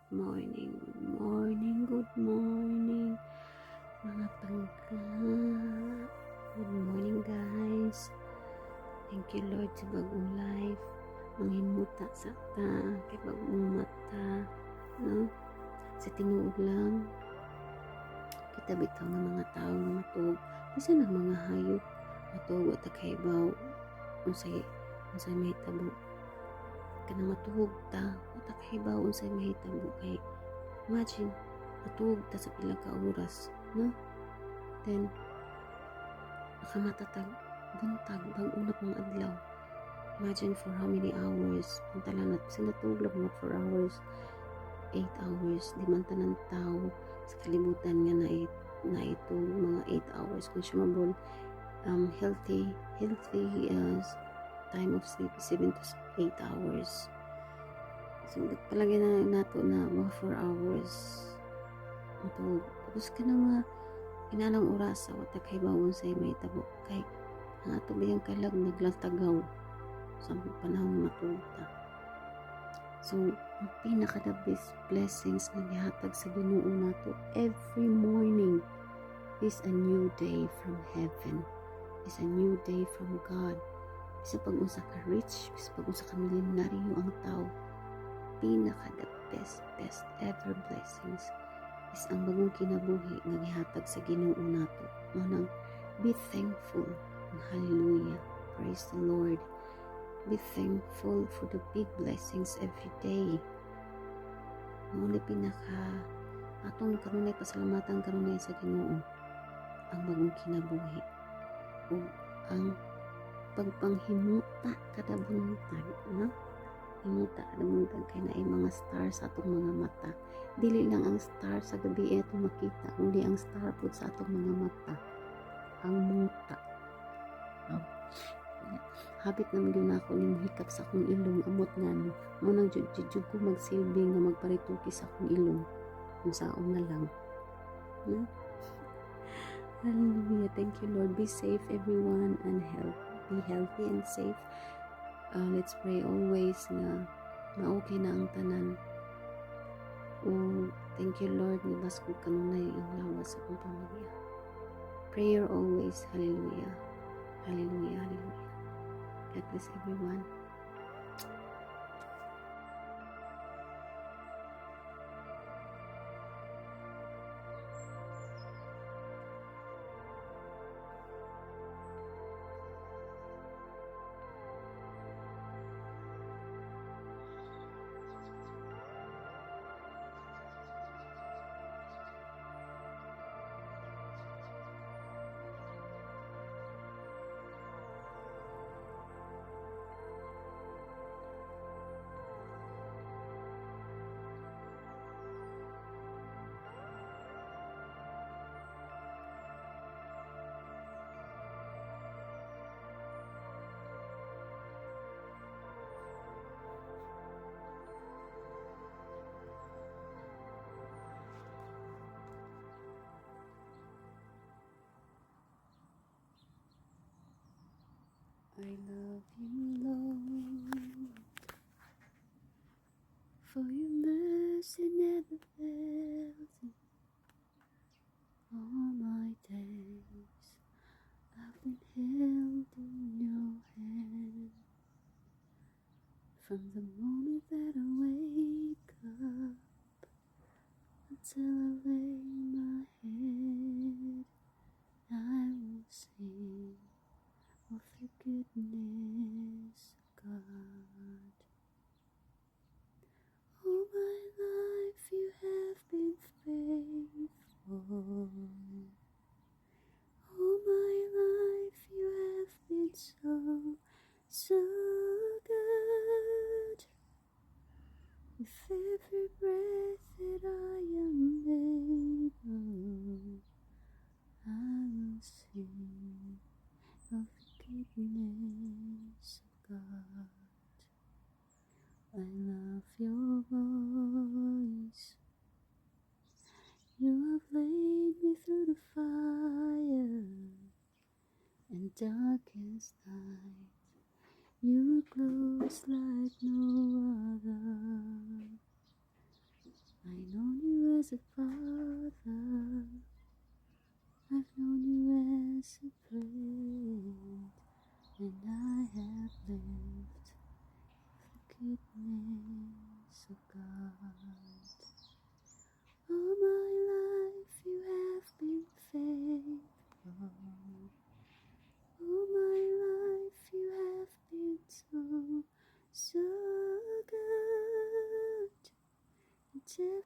morning, good morning, good morning, mga pangga. Good morning, guys. Thank you, Lord, sa bagong life. Manghimuta sa ta, kay bagong mata, no? Sa tinuod lang, kita bitaw ng mga tao nga matuog. Isa na mga hayop, matuog at kaibaw. Unsay mahitabo. Kanang matuog ta, at kaibaw unsay mahitabo kay imagine, matuog ta sa pila ka oras, no? Then, nakamatatag, buntag, bag-unap mga adlaw. Imagine for how many hours. Puntalan natin, sila tulog mga 4 hours, 8 hours. Di man tanan tao sa kalibutan nga na ito mga 8 hours. Consumable, healthy time of sleep 7 to 8 hours. So, palagi na nato na mga 4 hours. Ito, tapos ka na mga inanang oras sa wata kay bawon sa may tabo. Kay, ang ato biyang kalag naglatagaw sa panahon matulta. So, ang pinaka the best blessings na gihatag sa Ginoo nato every morning is a new day from heaven. Is a new day from God. Isa pag-unsa ka rich, isa pag-unsa ka milyonaryo ang tao. Pinaka the best ever blessings is ang bagong kinabuhi nga gihatag sa Ginoo nato. Manang be thankful and hallelujah. Praise the Lord. Be thankful for the big blessings every day. Muna pinaka atong kanunay pasalamatan kanunay sa Ginoo ang bagong kinabuhi o ang pagpanghimuta kada buntag, no? Himuta kada buntag kay naay mga stars sa atong mga mata. Dili lang ang star sa gabi atong makita, kundi ang star pud sa atong mga mata, ang muta. No? Habit naman yun ako ning hikap sa akong ilong amot nga no. Mo nang jud ko magsilbi nga magparituki sa akong ilong. Kung saon na lang. No? Hallelujah. Thank you, Lord. Be safe, everyone, and be healthy and safe. Let's pray always na okay na ang tanan. Thank you, Lord. Nibas ko kanunay ang lawas sa akong pamilya. Prayer always. Hallelujah. Hallelujah. Hallelujah. God bless everyone. I love you, Lord, for your mercy never fails me. All my days I've been held in your hand. From the moment that I wake up until I lay my head, I will sing of the goodness of God. All my life you have been faithful. All my life you have been so good. With every breath that I am able, I will sing of the goodness of God. I love your voice. You have laid me through the fire and darkest night. You were close like no other. I known you as a father, I've known you as a friend, and I have lived the goodness of God. All my life you have been faithful. All my life you have been so, so good. And